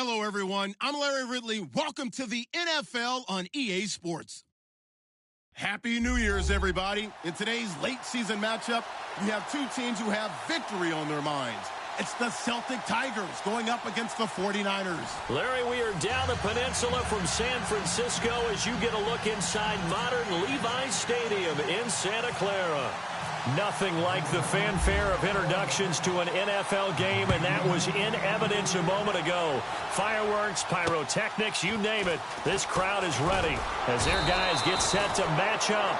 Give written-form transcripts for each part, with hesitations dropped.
Hello, everyone. I'm Larry Ridley. Welcome to the NFL on EA Sports. Happy New Year's, everybody. In today's late season matchup, we have two teams who have victory on their minds. It's the Celtic Tigers going up against the 49ers. Larry, we are down the peninsula from San Francisco as you get a look inside modern Levi's Stadium in Santa Clara. Nothing like the fanfare of introductions to an NFL game, and that was in evidence a moment ago. Fireworks, pyrotechnics, you name it. This crowd is ready as their guys get set to match up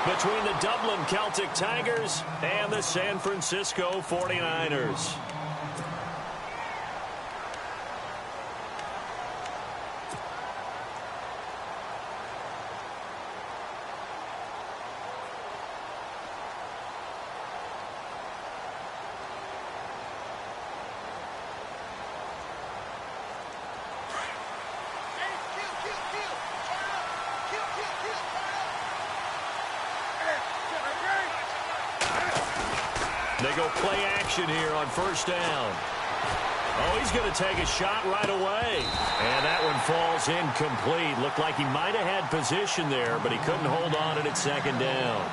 between the Dublin Celtic Tigers and the San Francisco 49ers. They go play action here on first down. Oh, he's going to take a shot right away. And that one falls incomplete. Looked like he might have had position there, but he couldn't hold on at second down.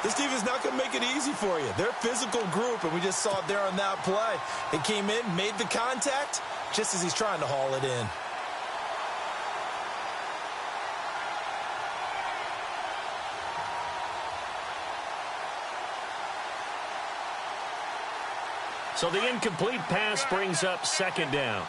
This defense not going to make it easy for you. They're a physical group, and we just saw it there on that play. They came in, made the contact, just as he's trying to haul it in. So the incomplete pass brings up second down.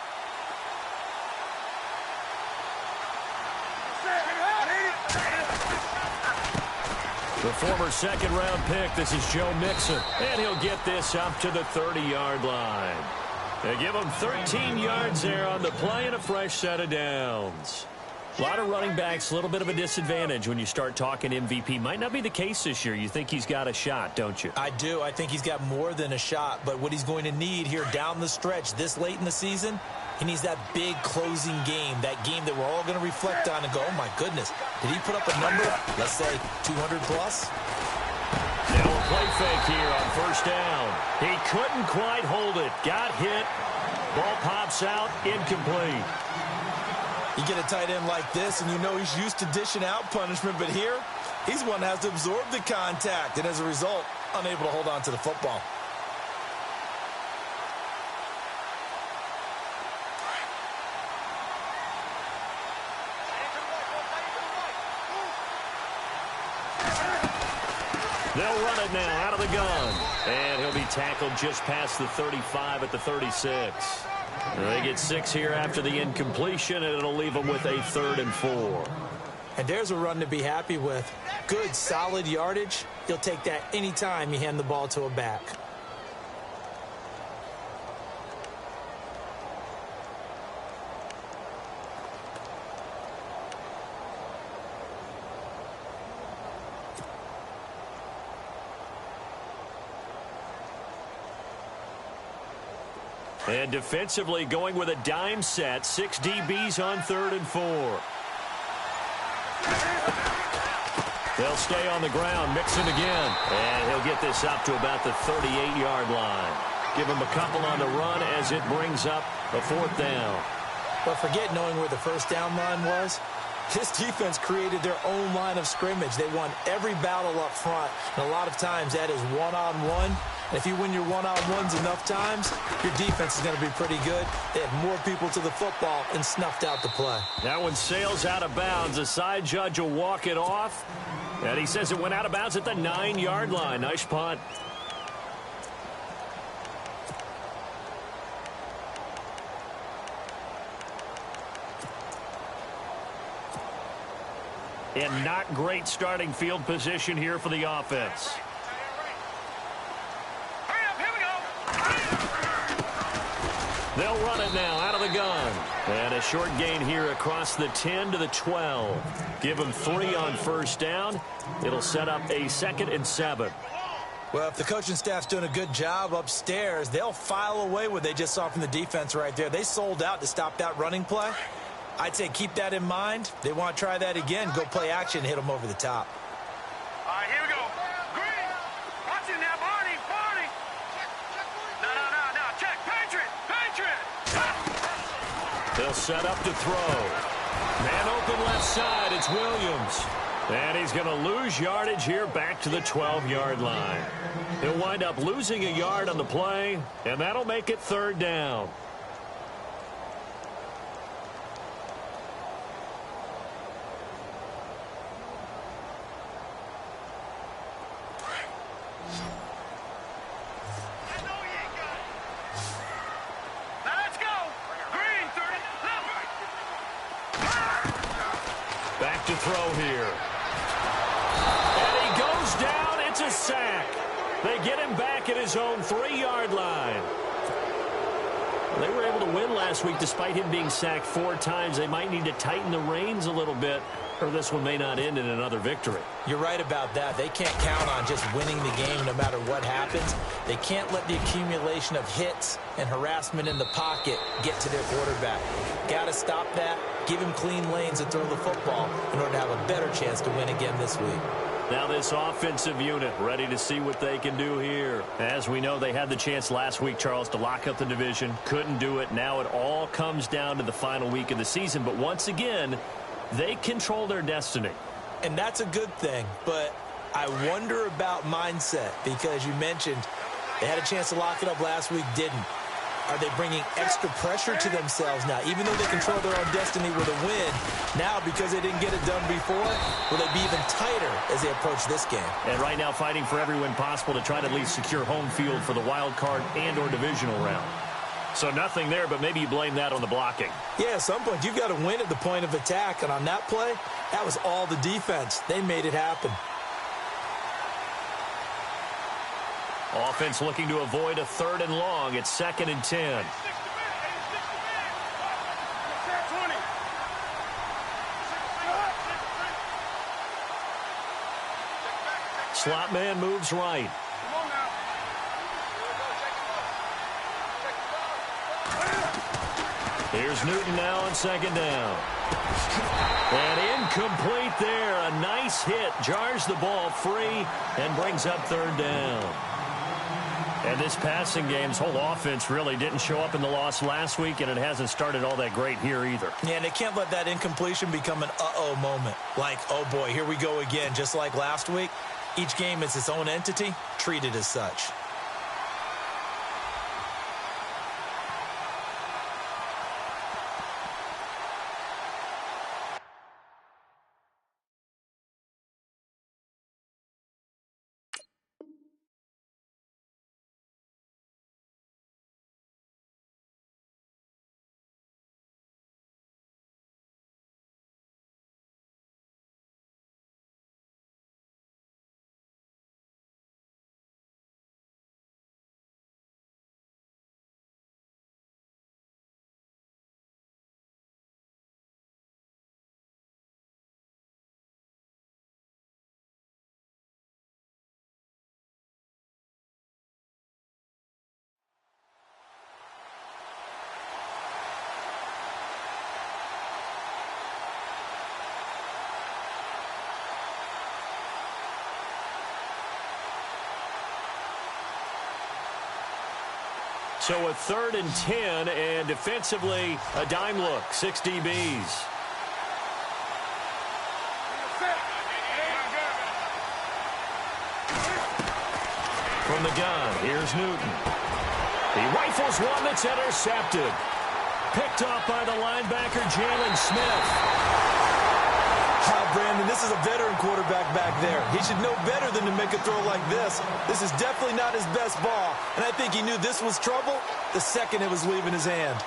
The former second-round pick, this is Joe Mixon, and he'll get this up to the 30-yard line. They give him 13 yards there on the play and a fresh set of downs. A lot of running backs, a little bit of a disadvantage when you start talking MVP. Might not be the case this year. You think he's got a shot, don't you? I do. I think he's got more than a shot. But what he's going to need here down the stretch this late in the season, he needs that big closing game, that game that we're all going to reflect on and go, oh, my goodness, did he put up a number, let's say, 200-plus? Now a play fake here on first down. He couldn't quite hold it. Got hit. Ball pops out. Incomplete. You get a tight end like this, and you know he's used to dishing out punishment, but here, he's one that has to absorb the contact, and as a result, unable to hold on to the football. They'll run it now out of the gun, and he'll be tackled just past the 35 at the 36. They get 6 here after the incompletion, and it'll leave them with a 3rd and 4. And there's a run to be happy with. Good, solid yardage. You'll take that anytime you hand the ball to a back. And defensively going with a dime set. 6 DBs on 3rd and 4. They'll stay on the ground. Mixon again. And he'll get this up to about the 38-yard line. Give him a couple on the run as it brings up a 4th down. But forget knowing where the first down line was. This defense created their own line of scrimmage. They won every battle up front. And a lot of times that is one-on-one. And if you win your one-on-ones enough times, your defense is going to be pretty good. They had more people to the football and snuffed out the play. That one sails out of bounds. The side judge will walk it off. And he says it went out of bounds at the 9-yard line. Nice punt. And not great starting field position here for the offense. They'll run it now out of the gun. And a short gain here across the 10 to the 12. Give them 3 on first down. It'll set up a 2nd and 7. Well, if the coaching staff's doing a good job upstairs, they'll file away what they just saw from the defense right there. They sold out to stop that running play. I'd say keep that in mind. They want to try that again. Go play action and hit them over the top. All right, here we go. Green. Watch it now, Barney. No. Check. Patriot. He'll set up to throw. Man open left side, it's Williams. And he's going to lose yardage here back to the 12-yard line. He'll wind up losing a yard on the play, and that'll make it 3rd down. Back to throw here. And he goes down. It's a sack. They get him back at his own 3-yard line. They were able to win last week despite him being sacked 4 times. They might need to tighten the reins a little bit, or this one may not end in another victory. You're right about that. They can't count on just winning the game no matter what happens. They can't let the accumulation of hits and harassment in the pocket get to their quarterback. Got to stop that, give him clean lanes and throw the football in order to have a better chance to win again this week. Now this offensive unit ready to see what they can do here. As we know, they had the chance last week, Charles, to lock up the division. Couldn't do it. Now it all comes down to the final week of the season. But once again, they control their destiny. And that's a good thing. But I wonder about mindset, because you mentioned they had a chance to lock it up last week, didn't. Are they bringing extra pressure to themselves now? Even though they control their own destiny with a win, now because they didn't get it done before, will they be even tighter as they approach this game? And right now fighting for every win possible to try to at least secure home field for the wild card and or divisional round. So nothing there, but maybe you blame that on the blocking. Yeah, at some point you've got to win at the point of attack, and on that play, that was all the defense. They made it happen. Offense looking to avoid a 3rd and long. It's 2nd and 10. Slot man moves right. Here's Newton now on 2nd down. And incomplete there. A nice hit. Jars the ball free and brings up 3rd down. And this passing game's whole offense really didn't show up in the loss last week, and it hasn't started all that great here either. Yeah, and they can't let that incompletion become an uh-oh moment. Like, oh boy, here we go again, just like last week. Each game is its own entity, treated as such. So a 3rd and 10, and defensively, a dime look, 6 DBs. From the gun, here's Newton. He rifles one that's intercepted. Picked up by the linebacker, Jalen Smith. Brandon, this is a veteran quarterback back there. He should know better than to make a throw like this. This is definitely not his best ball, and I think he knew this was trouble the second it was leaving his hand.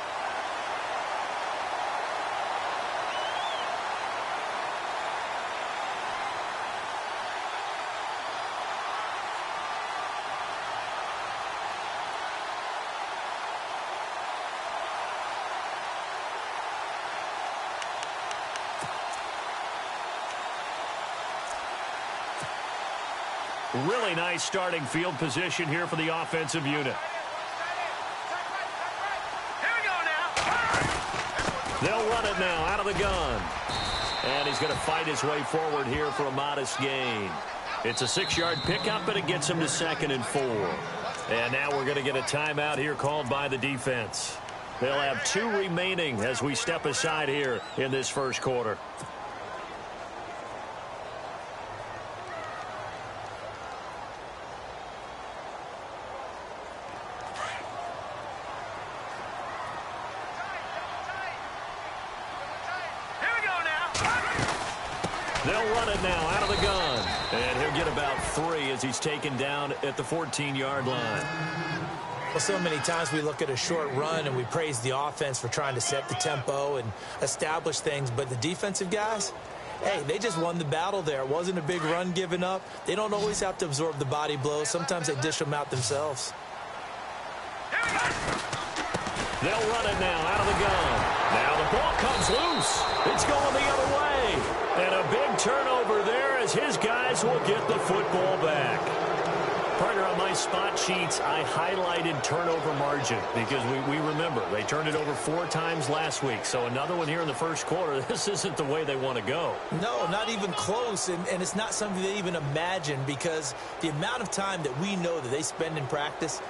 Really nice starting field position here for the offensive unit. Here we go now. They'll run it now out of the gun. And he's going to fight his way forward here for a modest gain. It's a 6-yard pickup, but it gets him to 2nd and 4. And now we're going to get a timeout here called by the defense. They'll have 2 remaining as we step aside here in this first quarter. They'll run it now out of the gun. And he'll get about 3 as he's taken down at the 14-yard line. Well, so many times we look at a short run and we praise the offense for trying to set the tempo and establish things. But the defensive guys, hey, they just won the battle there. It wasn't a big run given up. They don't always have to absorb the body blows. Sometimes they dish them out themselves. They'll run it now out of the gun. Now the ball comes loose. It's going the other way. And a big turnover there as his guys will get the football back. Partner, on my spot sheets, I highlighted turnover margin because we remember they turned it over 4 times last week. So another one here in the first quarter. This isn't the way they want to go. No, not even close. And it's not something they even imagine because the amount of time that we know that they spend in practice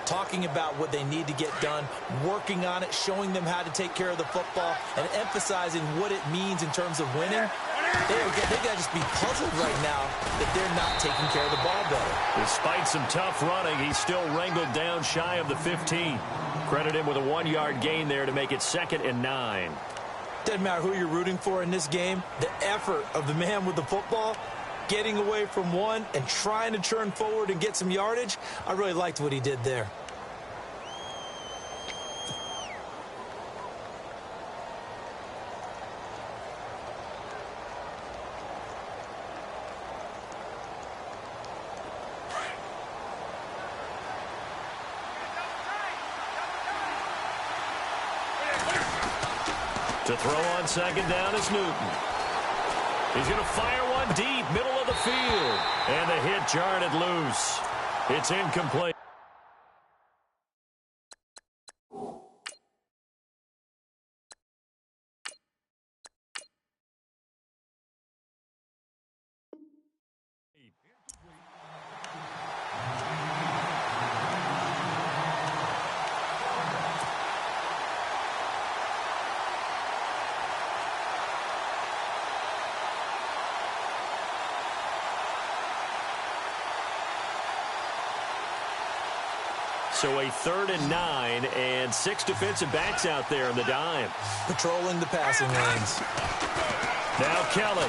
talking about what they need to get done, working on it, showing them how to take care of the football, and emphasizing what it means in terms of winning. They got to just be puzzled right now that they're not taking care of the ball better. Despite some tough running, he's still wrangled down shy of the 15. Credit him with a 1-yard gain there to make it 2nd and 9. Doesn't matter who you're rooting for in this game. The effort of the man with the football, getting away from one and trying to turn forward and get some yardage, I really liked what he did there. To throw on 2nd down is Newton. He's going to fire one deep, middle of the field. And the hit jarred it loose. It's incomplete. So a 3rd and 9 and 6 defensive backs out there in the dime. Patrolling the passing lanes. Now Kelly.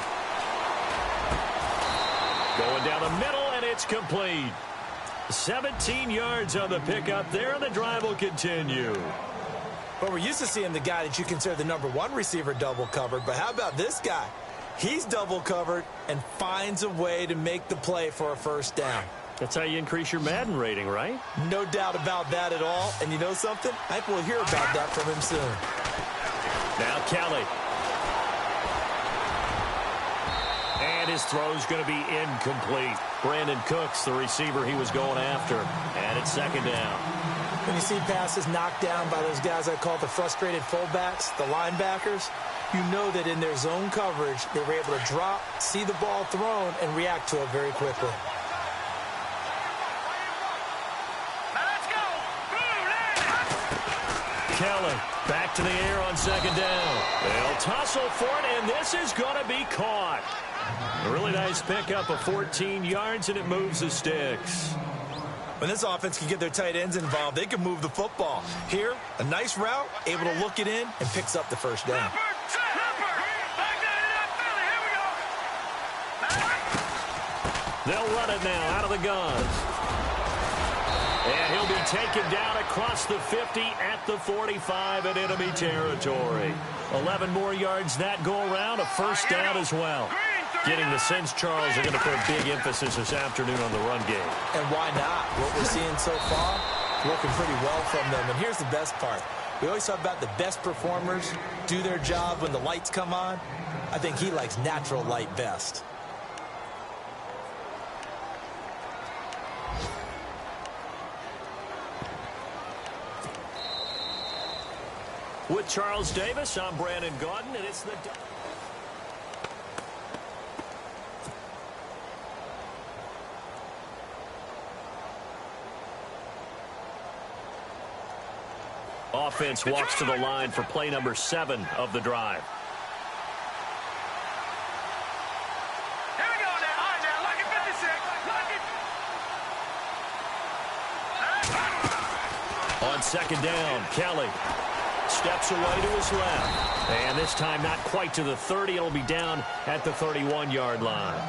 Going down the middle, and it's complete. 17 yards on the pickup there, and the drive will continue. Well, we're used to seeing the guy that you consider the #1 receiver double covered, but how about this guy? He's double covered and finds a way to make the play for a first down. That's how you increase your Madden rating, right? No doubt about that at all. And you know something? I think we'll hear about that from him soon. Now Kelly. And his throw's going to be incomplete. Brandon Cooks, the receiver he was going after. And it's 2nd down. When you see passes knocked down by those guys I call the frustrated fullbacks, the linebackers, you know that in their zone coverage, they were able to drop, see the ball thrown, and react to it very quickly. Kelly back to the air on 2nd down. They'll tussle for it, and this is going to be caught. A really nice pickup of 14 yards, and it moves the sticks. When this offense can get their tight ends involved, they can move the football. Here, a nice route, able to look it in, and picks up the first down. They'll run it now out of the gun. And he'll be taken down across the 50 at the 45 in enemy territory. 11 more yards that go around, a first down as well. Getting the sense Charles are going to put a big emphasis this afternoon on the run game. And why not? What we're seeing so far, working pretty well from them. And here's the best part. We always talk about the best performers do their job when the lights come on. I think he likes natural light best. With Charles Davis, I'm Brandon Gaudin, and it's the... Offense walks to the line for play number 7 of the drive. Here we go now. All right, now, lock it 56. Lock it. On second down, Kelly steps away to his left. And this time not quite to the 30. It'll be down at the 31-yard line.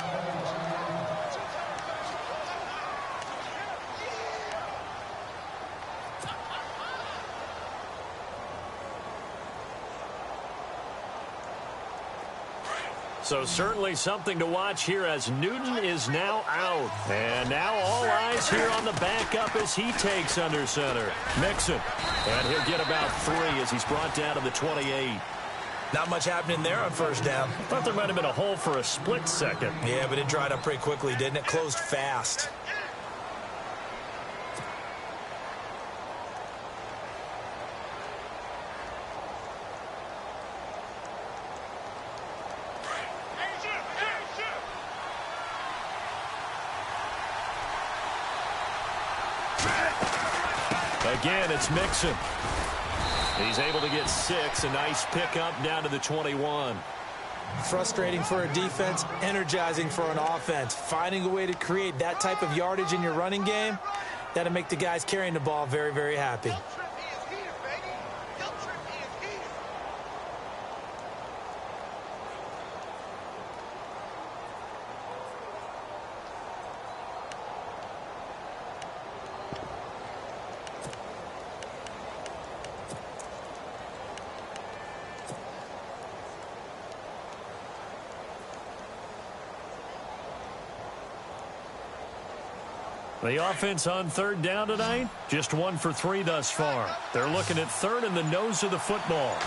So certainly something to watch here as Newton is now out. And now all eyes here on the backup as he takes under center. Mixon. And he'll get about 3 as he's brought down to the 28. Not much happening there on first down. Thought there might have been a hole for a split second. Yeah, but it dried up pretty quickly, didn't it? Closed fast. Again, it's Mixon. He's able to get 6. A nice pickup down to the 21. Frustrating for a defense, energizing for an offense. Finding a way to create that type of yardage in your running game, that'll make the guys carrying the ball very, very happy. The offense on third down tonight, just 1 for 3 thus far. They're looking at third in the nose of the football.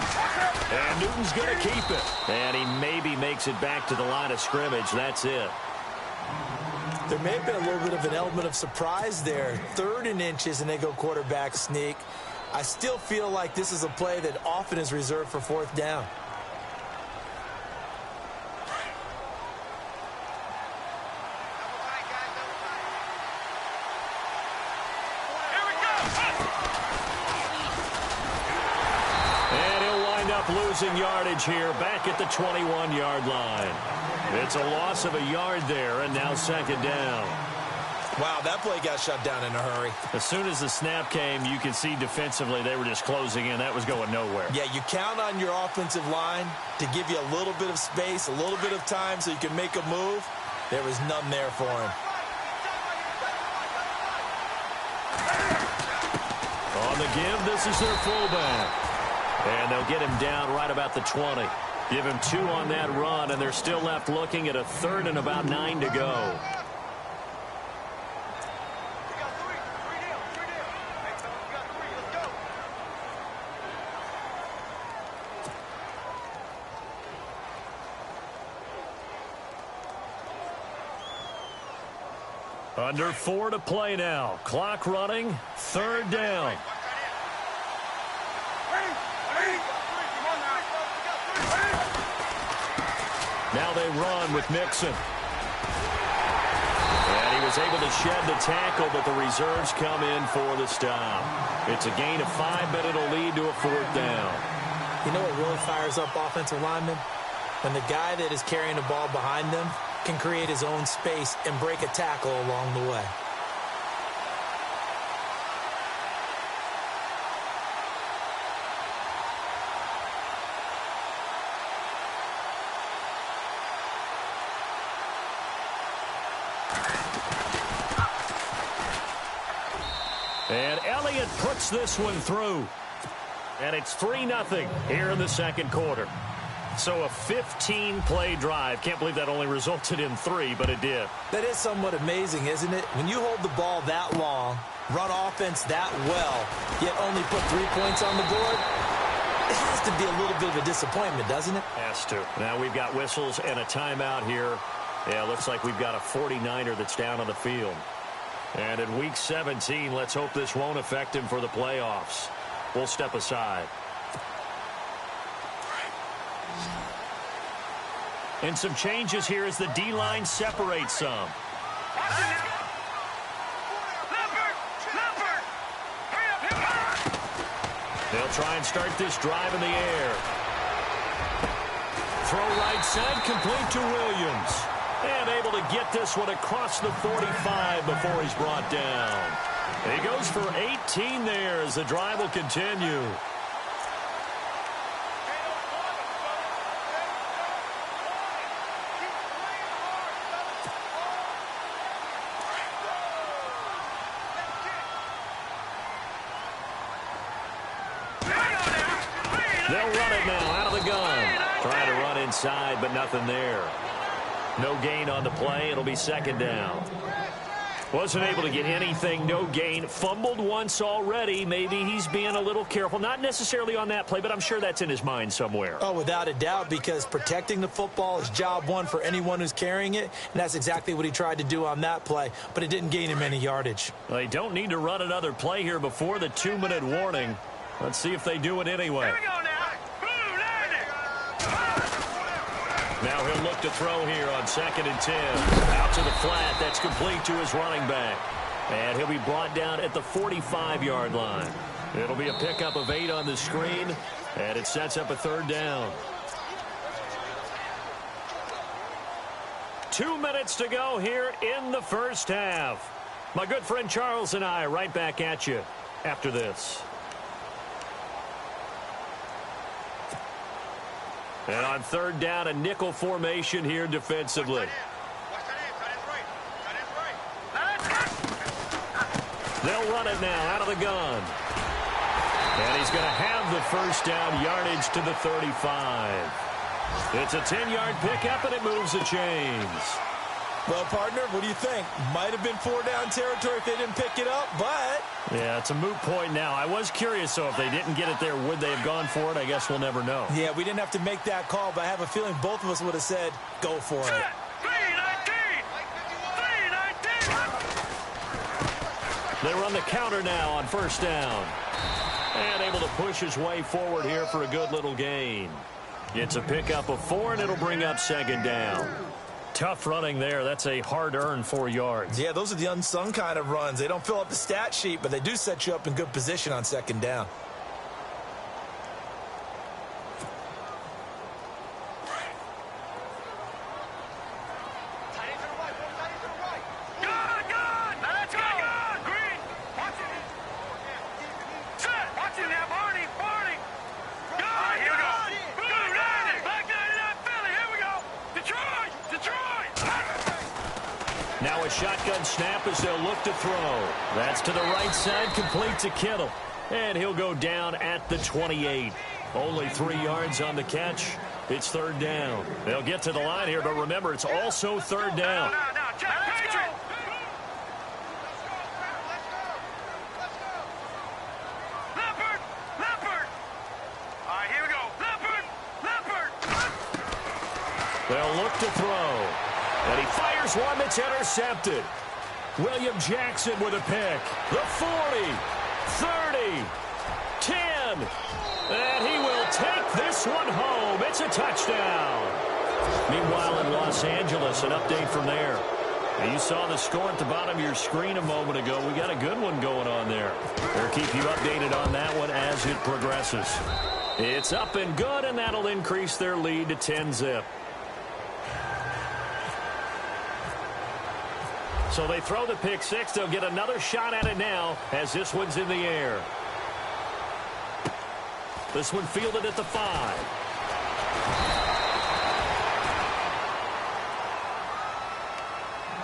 And Newton's going to keep it. And he maybe makes it back to the line of scrimmage. That's it. There may have been a little bit of an element of surprise there. 3rd and inches, and they go quarterback sneak. I still feel like this is a play that often is reserved for 4th down. Losing yardage here back at the 21-yard line. It's a loss of a yard there, and now second down. Wow, that play got shut down in a hurry. As soon as the snap came, you could see defensively they were just closing in. That was going nowhere. Yeah, you count on your offensive line to give you a little bit of space, a little bit of time so you can make a move. There was none there for him. On the give, this is their fullback. And they'll get him down right about the 20. Give him 2 on that run, and they're still left looking at a 3rd and about 9 to go. Under 4 to play now. Clock running. 3rd down. Now they run with Mixon. And he was able to shed the tackle, but the reserves come in for the stop. It's a gain of 5, but it'll lead to a 4th down. You know what really fires up offensive linemen? When the guy that is carrying the ball behind them can create his own space and break a tackle along the way. And Elliott puts this one through. And it's 3-0 here in the second quarter. So a 15-play drive. Can't believe that only resulted in 3, but it did. That is somewhat amazing, isn't it? When you hold the ball that long, run offense that well, yet only put 3 points on the board, it has to be a little bit of a disappointment, doesn't it? Has to. Now we've got whistles and a timeout here. Yeah, looks like we've got a 49er that's down on the field. And in Week 17, let's hope this won't affect him for the playoffs. We'll step aside. And some changes here as the D-line separates some. They'll try and start this drive in the air. Throw right side, complete to Williams. And able to get this one across the 45 before he's brought down. He goes for 18 there as the drive will continue. They'll run it now out of the gun. Trying to run inside, but nothing there. No gain on the play. It'll be second down. Wasn't able to get anything. No gain. Fumbled once already. Maybe he's being a little careful. Not necessarily on that play, but I'm sure that's in his mind somewhere. Oh, without a doubt, because protecting the football is job one for anyone who's carrying it, and that's exactly what he tried to do on that play, but it didn't gain him any yardage. They don't need to run another play here before the 2-minute warning. Let's see if they do it anyway. Here we go now. Now he'll look to throw here on 2nd and 10. Out to the flat. That's complete to his running back. And he'll be brought down at the 45-yard line. It'll be a pickup of 8 on the screen, and it sets up a 3rd down. 2 minutes to go here in the first half. My good friend Charles and I right back at you after this. And on 3rd down, a nickel formation here defensively. They'll run it now out of the gun. And he's going to have the first down, yardage to the 35. It's a 10-yard pickup, and it moves the chains. Well, partner, what do you think? Might have been 4-down territory if they didn't pick it up, but... Yeah, it's a moot point now. I was curious, so if they didn't get it there, would they have gone for it? I guess we'll never know. Yeah, we didn't have to make that call, but I have a feeling both of us would have said, go for it. 3-19. They run the counter now on 1st down. And able to push his way forward here for a good little gain. It's a pickup of 4, and it'll bring up 2nd down. Tough running there. That's a hard-earned 4 yards. Yeah, those are the unsung kind of runs. They don't fill up the stat sheet, but they do set you up in good position on 2nd down. Now a shotgun snap as they'll look to throw. That's to the right side, complete to Kittle. And he'll go down at the 28. Only 3 yards on the catch. It's 3rd down. They'll get to the line here, but remember, it's also 3rd down. They'll look to throw. And he fires one that's intercepted. William Jackson with a pick. The 40, 30, 10. And he will take this one home. It's a touchdown. Meanwhile, in Los Angeles, an update from there. Now, you saw the score at the bottom of your screen a moment ago. We got a good one going on there. We'll keep you updated on that one as it progresses. It's up and good, and that'll increase their lead to 10-zip. So they throw the pick 6. They'll get another shot at it now as this one's in the air. This one fielded at the 5.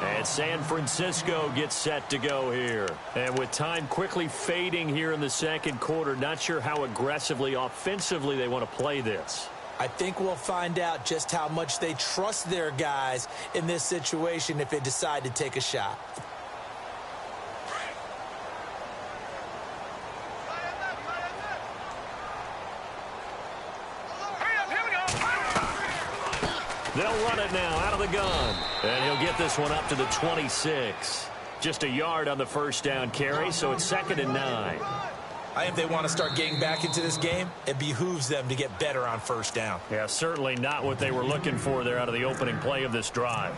And San Francisco gets set to go here. And with time quickly fading here in the 2nd quarter, not sure how aggressively, offensively they want to play this. I think we'll find out just how much they trust their guys in this situation if they decide to take a shot. They'll run it now out of the gun. And he'll get this one up to the 26. Just a yard on the 1st down carry, so it's 2nd and 9. I think if they want to start getting back into this game, it behooves them to get better on 1st down. Yeah, certainly not what they were looking for there out of the opening play of this drive.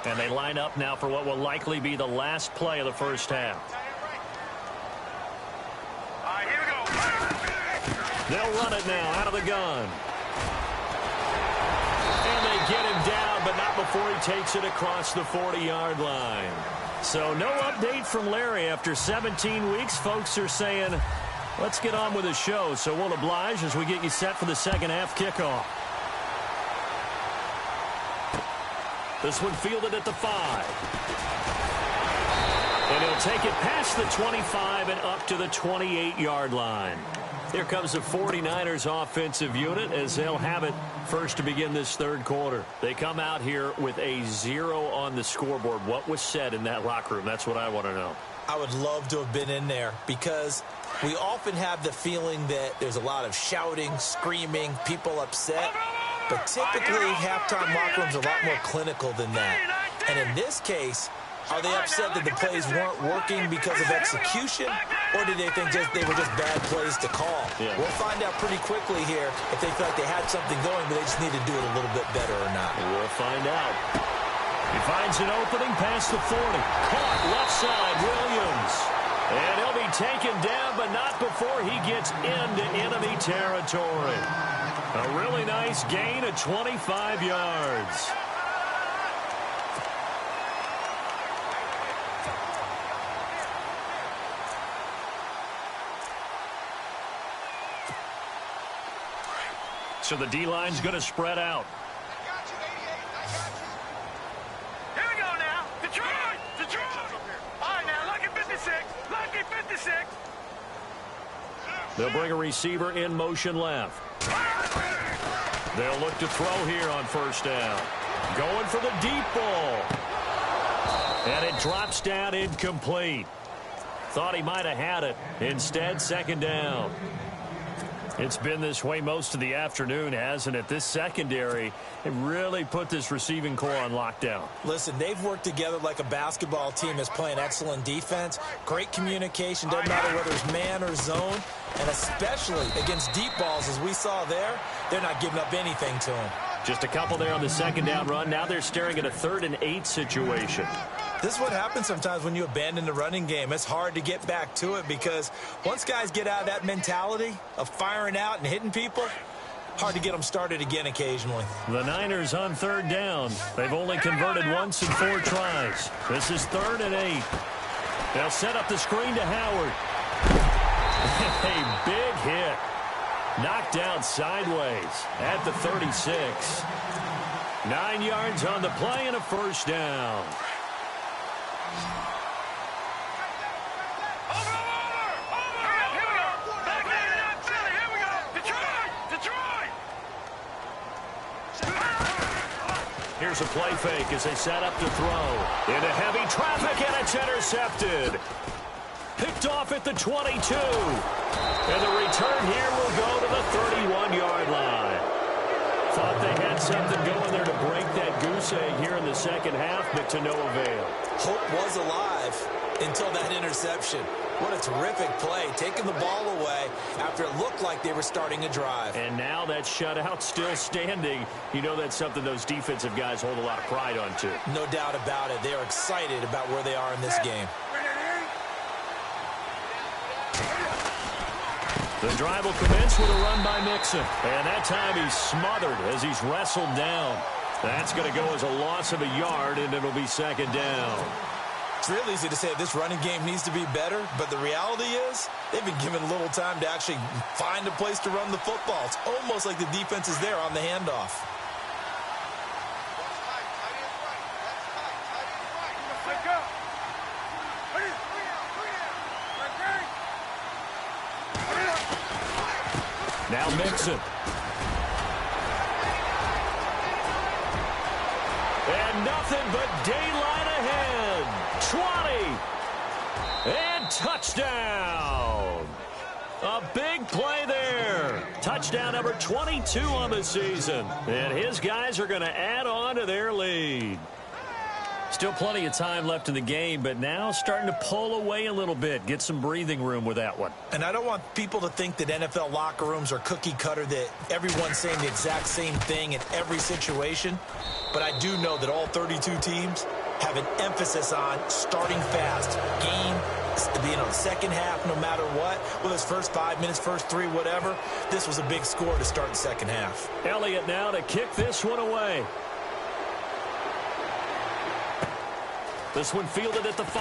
And they line up now for what will likely be the last play of the first half. All right, here we go. They'll run it now out of the gun. And they get him down, but not before he takes it across the 40-yard line. So no update from Larry after 17 weeks. Folks are saying, let's get on with the show. So we'll oblige as we get you set for the second half kickoff. This one fielded at the 5. And he'll take it past the 25 and up to the 28-yard line. Here comes the 49ers offensive unit as they'll have it first to begin this third quarter. They come out here with a 0 on the scoreboard. What was said in that locker room? That's what I want to know. I would love to have been in there because we often have the feeling that there's a lot of shouting, screaming, people upset. But typically, halftime locker rooms are a lot more clinical than that. And in this case, are they upset that the plays weren't working because of execution, or did they think they were just bad plays to call? Yeah. We'll find out pretty quickly here if they feel like they had something going, but they just need to do it a little bit better or not. We'll find out. He finds an opening past the 40. Caught left side, Williams. And he'll be taken down, but not before he gets into enemy territory. A really nice gain of 25 yards. So the D-line's going to spread out. Here we go now. Detroit! Detroit! All right, now, lucky 56. Lucky 56. They'll bring a receiver in motion left. They'll look to throw here on first down. Going for the deep ball. And it drops down incomplete. Thought he might have had it. Instead, second down. It's been this way most of the afternoon, hasn't it? This secondary, it really put this receiving core on lockdown. Listen, they've worked together like a basketball team is playing excellent defense. Great communication, doesn't matter whether it's man or zone. And especially against deep balls, as we saw there, they're not giving up anything to them. Just a couple there on the second down run. Now they're staring at a 3rd and 8 situation. This is what happens sometimes when you abandon the running game. It's hard to get back to it because once guys get out of that mentality of firing out and hitting people, hard to get them started again occasionally. The Niners on 3rd down. They've only converted once in 4 tries. This is 3rd and 8. They'll set up the screen to Howard. A big hit. Knocked down sideways at the 36. 9 yards on the play and a first down. Here's a play fake as they set up to throw. Into heavy traffic, and it's intercepted. Picked off at the 22. And the return here will go to the 31-yard line. Thought they had something going there to break that goose egg here in the second half, but to no avail. Hope was alive until that interception. What a terrific play, taking the ball away after it looked like they were starting a drive. And now that shutout still standing. You know that's something those defensive guys hold a lot of pride on, too. No doubt about it. They're excited about where they are in this game. The drive will commence with a run by Mixon. And that time he's smothered as he's wrestled down. That's going to go as a loss of a yard, and it'll be second down. It's real easy to say this running game needs to be better, but the reality is they've been given little time to actually find a place to run the football. It's almost like the defense is there on the handoff. Now Mixon. And nothing but daylight ahead. 20. And touchdown. A big play there. Touchdown number 22 on the season. And his guys are going to add on to their lead. Still plenty of time left in the game, but now starting to pull away a little bit. Get some breathing room with that one. And I don't want people to think that NFL locker rooms are cookie cutter, that everyone's saying the exact same thing in every situation. But I do know that all 32 teams have an emphasis on starting fast. Second half, no matter what. Whether it's first 5 minutes, first 3, whatever. This was a big score to start the second half. Elliott now to kick this one away. This one fielded at the 5.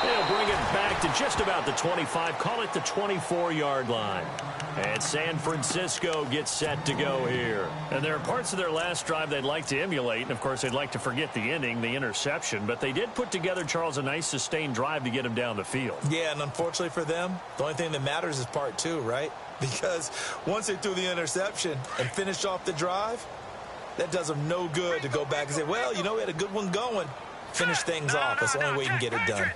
They'll bring it back to just about the 25. Call it the 24-yard line. And San Francisco gets set to go here. And there are parts of their last drive they'd like to emulate. And, of course, they'd like to forget the ending, the interception. But they did put together, Charles, a nice sustained drive to get him down the field. Yeah, and unfortunately for them, the only thing that matters is part 2, right? Because once they threw the interception and finished off the drive, that does them no good to go back and say, well, you know, we had a good one going. Finish things off. That's the only way you can get it done.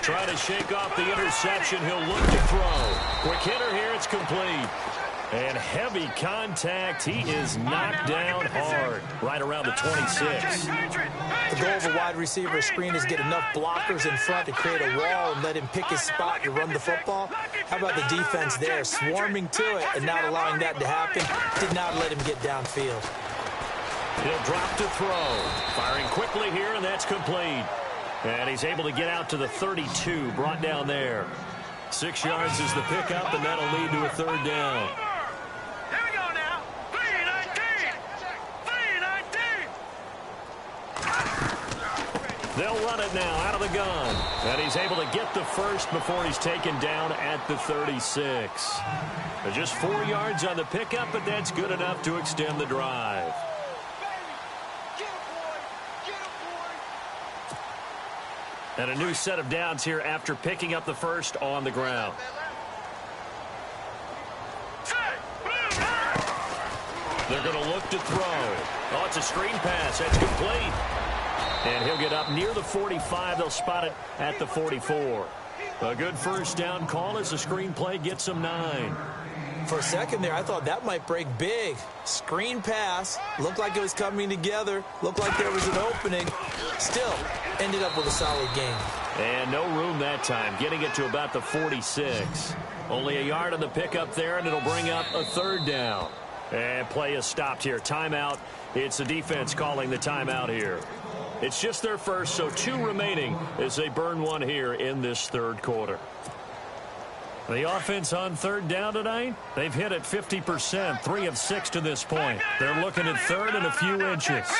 Trying to shake off the interception. He'll look to throw. Quick hitter here. It's complete. And heavy contact. He is knocked down hard. Right around the 26. The goal of a wide receiver screen is get enough blockers in front to create a wall and let him pick his spot to run the football. How about the defense there, swarming to it and not allowing that to happen? Did not let him get downfield. He'll drop to throw. Firing quickly here, and that's complete. And he's able to get out to the 32, brought down there. 6 yards is the pickup, and that'll lead to a third down. Here we go now. 3-19. 3-19. They'll run it now out of the gun. And he's able to get the first before he's taken down at the 36. Just 4 yards on the pickup, but that's good enough to extend the drive. And a new set of downs here after picking up the first on the ground. They're going to look to throw. Oh, it's a screen pass. That's complete. And he'll get up near the 45. They'll spot it at the 44. A good first down call as the screen play gets them 9. For a second there, I thought that might break big. Screen pass. Looked like it was coming together. Looked like there was an opening. Still, ended up with a solid game. And no room that time. Getting it to about the 46. Only a yard on the pickup there, and it'll bring up a third down. And play is stopped here. Timeout. It's the defense calling the timeout here. It's just their first, so 2 remaining as they burn one here in this third quarter. The offense on third down tonight, they've hit it 50%, 3 of 6 to this point. They're looking at third and a few inches.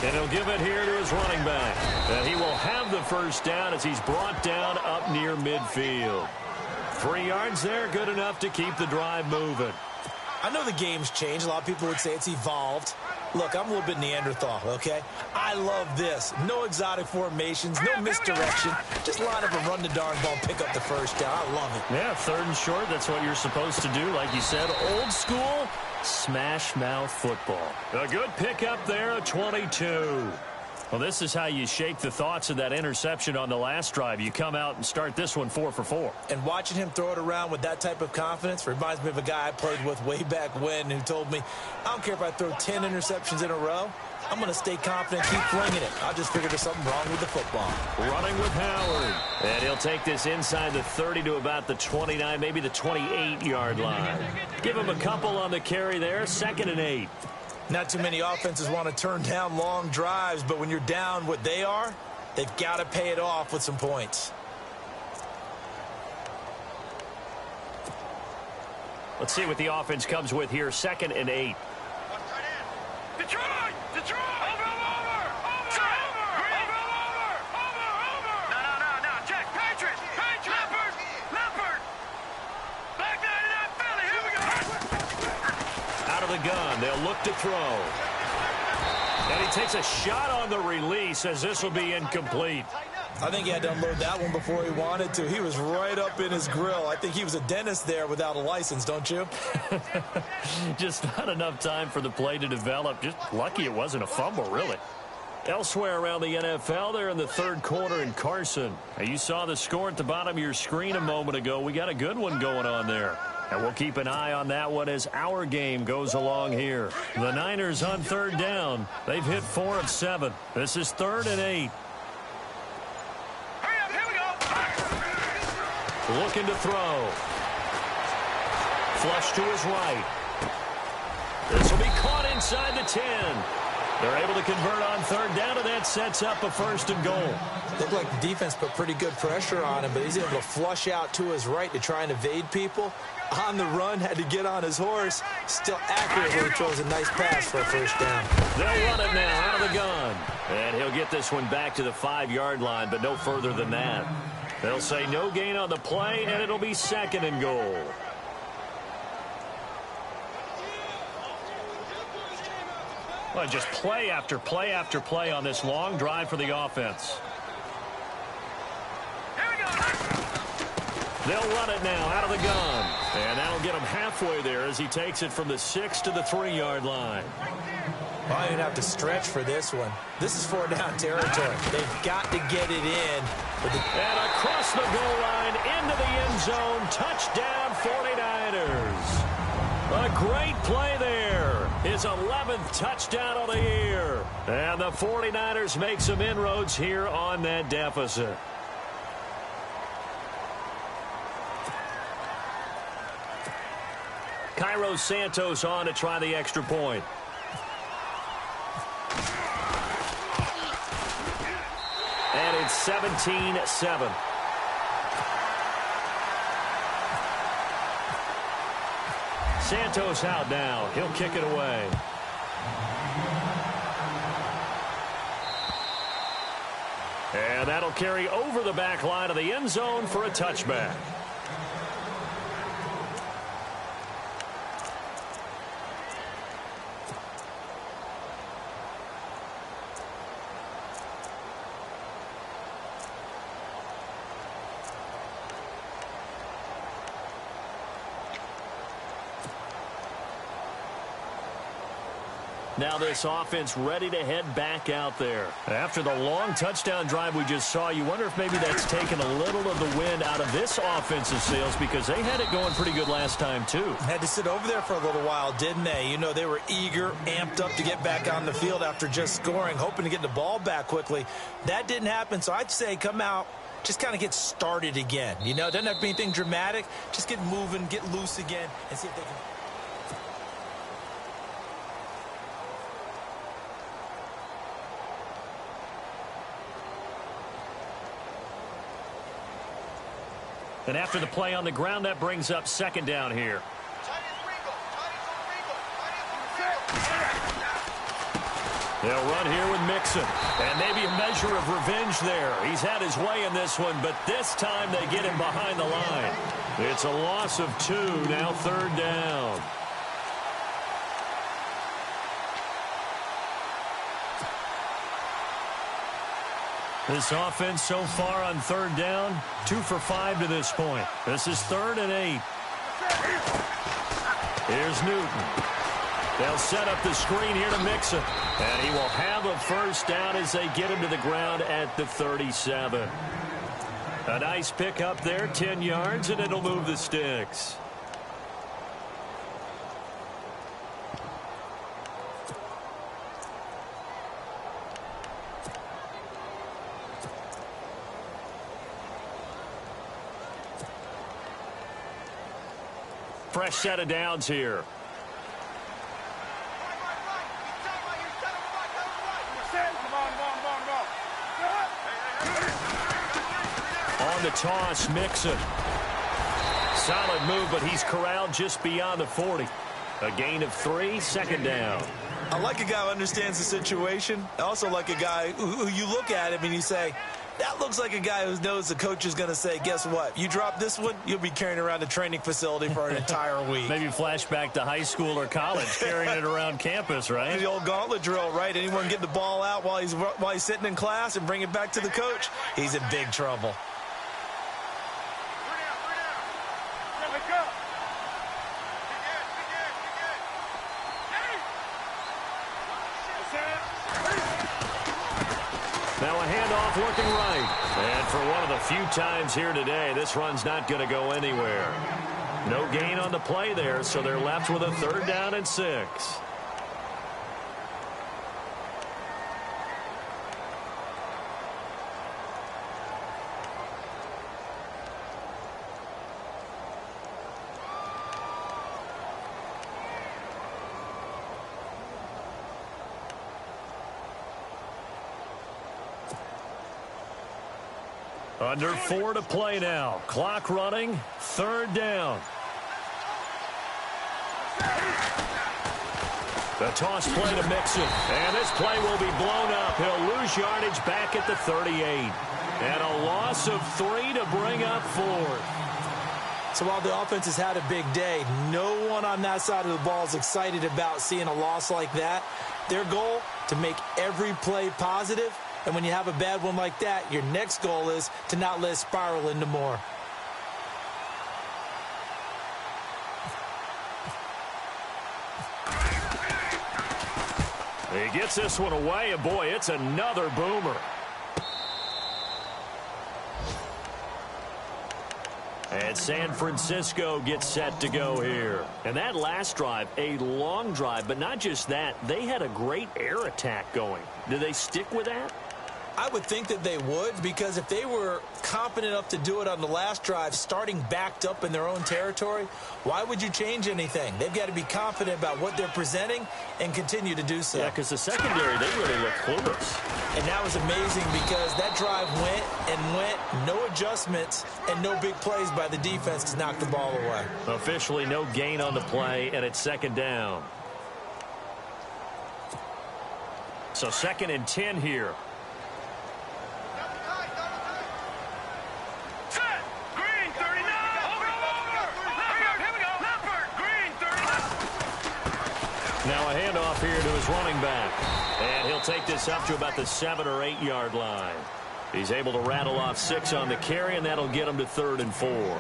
And he'll give it here to his running back. And he will have the first down as he's brought down up near midfield. 3 yards there, good enough to keep the drive moving. I know the game's changed. A lot of people would say it's evolved. Look, I'm a little bit Neanderthal, okay? I love this. No exotic formations, no misdirection. Just line up and run the darn ball, pick up the first down. I love it. Yeah, third and short, that's what you're supposed to do. Like you said, old school, smash mouth football. A good pickup there, a 22. Well, this is how you shake the thoughts of that interception on the last drive. You come out and start this one 4 for 4. And watching him throw it around with that type of confidence reminds me of a guy I played with way back when who told me, I don't care if I throw 10 interceptions in a row. I'm going to stay confident, keep flinging it. I just figured there's something wrong with the football. Running with Howard. And he'll take this inside the 30 to about the 29, maybe the 28-yard line. Give him a couple on the carry there, 2nd and 8. Not too many offenses want to turn down long drives, but when you're down what they are, they've got to pay it off with some points. Let's see what the offense comes with here, 2nd and 8. Detroit! Detroit! Over! No, check. Patriot! Leopard! Back 99 Philly, here we go! Out of the gun, they'll look to throw. And he takes a shot on the release as this will be incomplete. I think he had to unload that one before he wanted to. He was right up in his grill. I think he was a dentist there without a license, don't you? Just not enough time for the play to develop. Just lucky it wasn't a fumble, really. Elsewhere around the NFL, they're in the third quarter in Carson. Now, you saw the score at the bottom of your screen a moment ago. We got a good one going on there. And we'll keep an eye on that one as our game goes along here. The Niners on third down. They've hit 4 of 7. This is 3rd and 8. Hurry up, here we go. Looking to throw. Flush to his right. This will be caught inside the 10. They're able to convert on third down, and that sets up a 1st and goal. Looked like the defense put pretty good pressure on him, but he's able to flush out to his right to try and evade people. On the run, had to get on his horse. Still accurately throws a nice pass for a 1st down. They'll run it now out of the gun. And he'll get this one back to the 5-yard line, but no further than that. They'll say no gain on the play, and it'll be 2nd and goal. Well, just play after play after play on this long drive for the offense. Here we go. They'll run it now out of the gun. And that'll get him halfway there as he takes it from the 6 to the 3-yard line. Well, you'd have to stretch for this one. This is 4-down territory. They've got to get it in. And across the goal line into the end zone. Touchdown 49ers. A great play there. His 11th touchdown of the year. And the 49ers make some inroads here on that deficit. Cairo Santos on to try the extra point. And it's 17-7. Santos out now. He'll kick it away. And that'll carry over the back line of the end zone for a touchback. Now this offense ready to head back out there. After the long touchdown drive we just saw, you wonder if maybe that's taken a little of the wind out of this offensive sails because they had it going pretty good last time too. Had to sit over there for a little while, didn't they? You know, they were eager, amped up to get back on the field after just scoring, hoping to get the ball back quickly. That didn't happen, so I'd say come out, just kind of get started again. You know, it doesn't have to be anything dramatic. Just get moving, get loose again, and see if they can... And after the play on the ground, that brings up 2nd down here. They'll run here with Mixon. And maybe a measure of revenge there. He's had his way in this one, but this time they get him behind the line. It's a loss of 2, now 3rd down. This offense so far on 3rd down, 2 for 5 to this point. This is 3rd and 8. Here's Newton. They'll set up the screen here to Mixon. And he will have a 1st down as they get him to the ground at the 37. A nice pick up there, 10 yards, and it'll move the sticks. Fresh set of downs here. On the toss, Mixon. Solid move, but he's corralled just beyond the 40. A gain of 3, 2nd down. I like a guy who understands the situation. I also like a guy who you look at him and you say, that looks like a guy who knows the coach is going to say, guess what? You drop this one, you'll be carrying around the training facility for an entire week. Maybe flashback to high school or college, carrying it around campus, right? The old gauntlet drill, right? Anyone get the ball out while he's sitting in class and bring it back to the coach, he's in big trouble. Now a handoff looking right. And for one of the few times here today, this run's not going to go anywhere. No gain on the play there, so they're left with a 3rd down and 6. Under 4 to play now. Clock running. 3rd down. The toss play to Mixon. And this play will be blown up. He'll lose yardage back at the 38. And a loss of 3 to bring up 4th. So while the offense has had a big day, no one on that side of the ball is excited about seeing a loss like that. Their goal, to make every play positive. And when you have a bad one like that, your next goal is to not let it spiral into more. He gets this one away, and boy, it's another boomer. And San Francisco gets set to go here. And that last drive, a long drive, but not just that, they had a great air attack going. Do they stick with that? I would think that they would, because if they were confident enough to do it on the last drive, starting backed up in their own territory, why would you change anything? They've got to be confident about what they're presenting and continue to do so. Yeah, because the secondary, they really look clueless. And that was amazing because that drive went and went, no adjustments and no big plays by the defense to knock the ball away. Officially no gain on the play, and it's 2nd down. So 2nd and 10 here. Now a handoff here to his running back. And he'll take this up to about the 7 or 8 yard line. He's able to rattle off 6 on the carry, and that'll get him to 3rd and 4.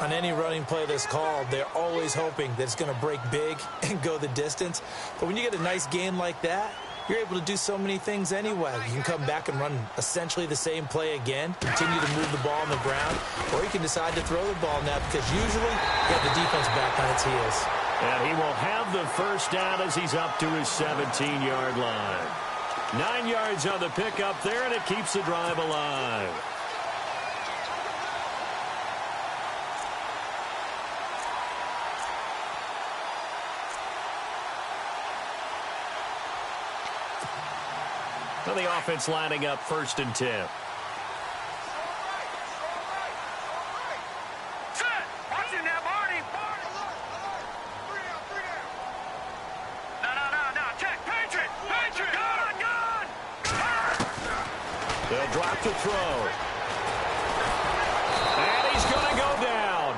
On any running play that's called, they're always hoping that it's going to break big and go the distance. But when you get a nice gain like that, you're able to do so many things anyway. You can come back and run essentially the same play again, continue to move the ball on the ground, or you can decide to throw the ball now because usually you have the defense back on its heels. And he will have the 1st down as he's up to his 17-yard line. 9 yards on the pickup there, and it keeps the drive alive. So the offense lining up 1st and 10. They'll drop the throw. And he's going to go down.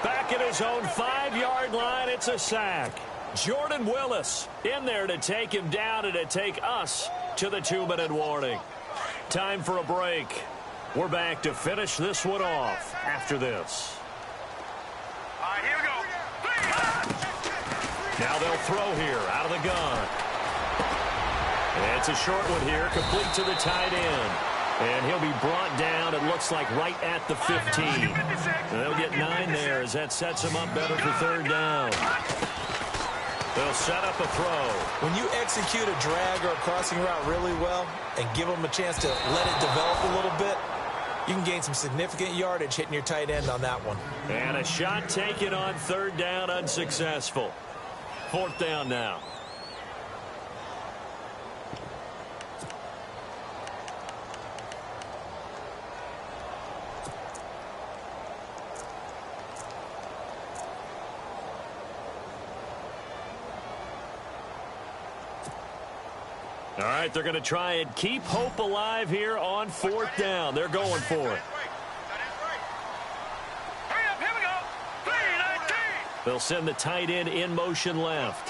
Back at his own 5-yard line, it's a sack. Jordan Willis in there to take him down and to take us to the 2-minute warning. Time for a break. We're back to finish this one off after this. All right, here we go. Now they'll throw here out of the gun. And it's a short one here, complete to the tight end. And he'll be brought down, it looks like, right at the 15. And they'll get 9 there as that sets him up better for 3rd down. They'll set up a throw. When you execute a drag or a crossing route really well and give them a chance to let it develop a little bit, you can gain some significant yardage hitting your tight end on that one. And a shot taken on 3rd down, unsuccessful. 4th down now. All right, they're going to try and keep hope alive here on 4th down. They're going for it. Hurry up, here we go. 3-19. They'll send the tight end in motion left.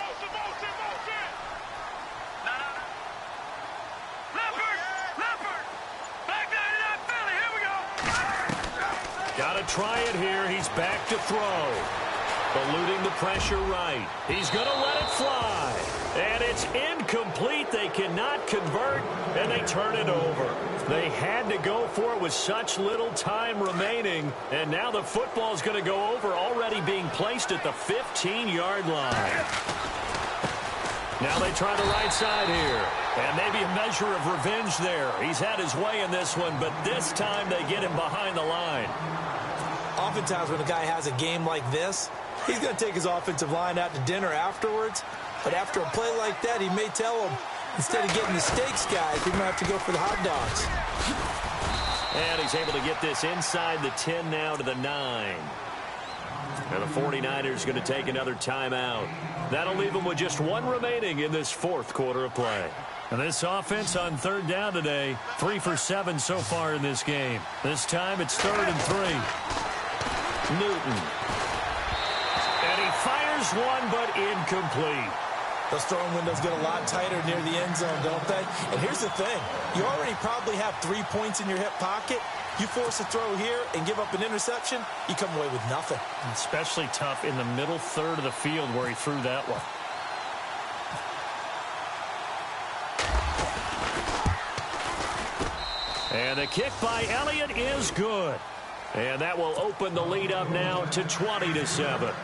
Leopard. Back 99 Philly, here we go. Got to try it here. He's back to throw. Eluding the pressure right. He's going to let it fly. And it's incomplete. They cannot convert, and they turn it over. They had to go for it with such little time remaining, and now the football is going to go over, already being placed at the 15-yard line. Now they try the right side here, and maybe a measure of revenge there. He's had his way in this one, but this time they get him behind the line. Oftentimes when a guy has a game like this, he's going to take his offensive line out to dinner afterwards. But after a play like that, he may tell them, instead of getting the steaks, guys, we might have to go for the hot dogs. And he's able to get this inside the 10 now to the 9. And the 49ers going to take another timeout. That'll leave them with just one remaining in this fourth quarter of play. And this offense on third down today, 3 for 7 so far in this game. This time it's 3rd and 3. Newton. And he fires one, but incomplete. Those throwing windows get a lot tighter near the end zone, don't they? And here's the thing. You already probably have 3 points in your hip pocket. You force a throw here and give up an interception, you come away with nothing. Especially tough in the middle third of the field where he threw that one. And the kick by Elliott is good. And that will open the lead up now to 20-7.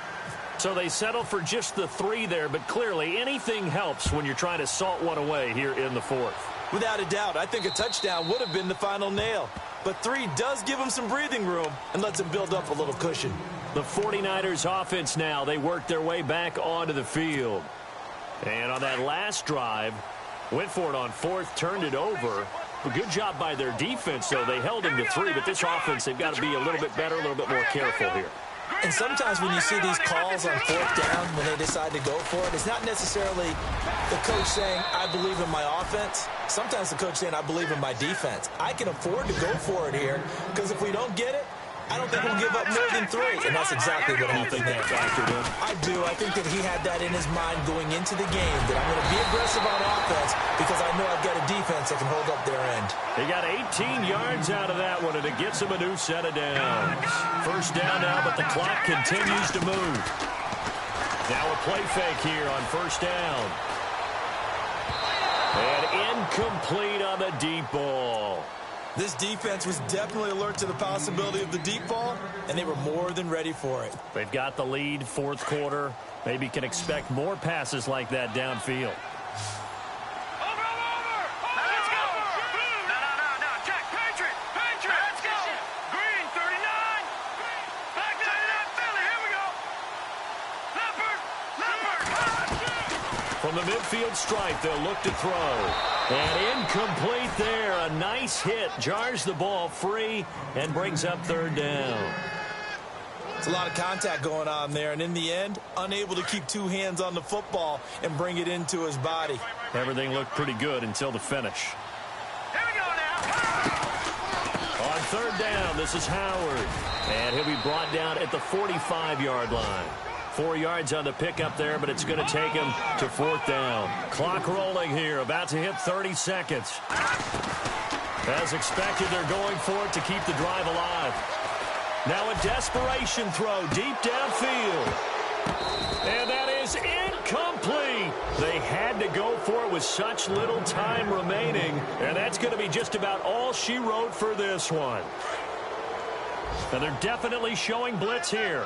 So they settle for just the 3 there, but clearly anything helps when you're trying to salt one away here in the fourth. Without a doubt, I think a touchdown would have been the final nail. But 3 does give them some breathing room and lets them build up a little cushion. The 49ers offense now, they work their way back onto the field. And on that last drive, went for it on 4th, turned it over. A good job by their defense, though. They held him to 3, but this offense, they've got to be a little bit better, a little bit more careful here. And sometimes when you see these calls on 4th down, when they decide to go for it, it's not necessarily the coach saying, I believe in my offense. Sometimes the coach saying, I believe in my defense. I can afford to go for it here, because if we don't get it, I don't think we'll give up more than 3. And that's exactly what happened there. I do. I think that he had that in his mind going into the game, that I'm going to be aggressive on offense because I know I've got a defense that can hold up their end. They got 18 yards out of that one, and it gets them a new set of downs. First down now, but the clock continues to move. Now a play fake here on first down. And incomplete on the deep ball. This defense was definitely alert to the possibility of the deep ball, and they were more than ready for it. They've got the lead, fourth quarter. Maybe can expect more passes like that downfield. Let's go. No. Check. Patriot. Let's go. Green, 39. Back 99, Philly. Here we go. Leopard. From the midfield stripe, they'll look to throw. And incomplete there. A nice hit. Jars the ball free and brings up third down. It's a lot of contact going on there, and in the end, unable to keep 2 hands on the football and bring it into his body. Everything looked pretty good until the finish. Here we go now. On third down, this is Howard. And he'll be brought down at the 45-yard line. 4 yards on the pickup there, but it's going to take him to 4th down. Clock rolling here, about to hit 30 seconds. As expected, they're going for it to keep the drive alive. Now a desperation throw deep downfield. And that is incomplete. They had to go for it with such little time remaining, and that's going to be just about all she wrote for this one. And they're definitely showing blitz here.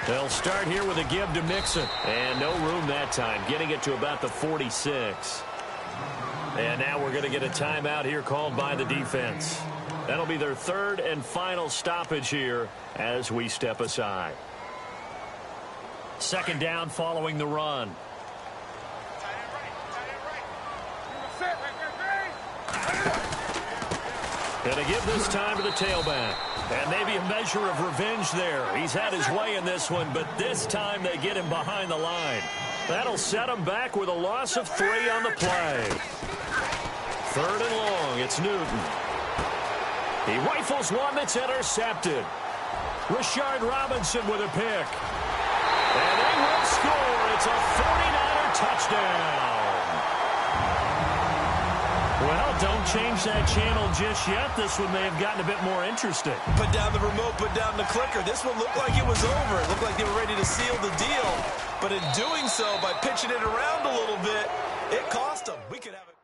They'll start here with a give to Mixon. And no room that time, getting it to about the 46. And now we're going to get a timeout here called by the defense. That'll be their 3rd and final stoppage here as we step aside. 2nd down following the run. Going to give this time to the tailback. And maybe a measure of revenge there. He's had his way in this one, but this time they get him behind the line. That'll set him back with a loss of 3 on the play. 3rd and long, it's Newton. He rifles one that's intercepted. Rashard Robinson with a pick. And they will score. It's a 49er touchdown. Well, don't change that channel just yet. This one may have gotten a bit more interesting. Put down the remote, put down the clicker. This one looked like it was over. It looked like they were ready to seal the deal. But in doing so, by pitching it around a little bit, it cost them. We could have it.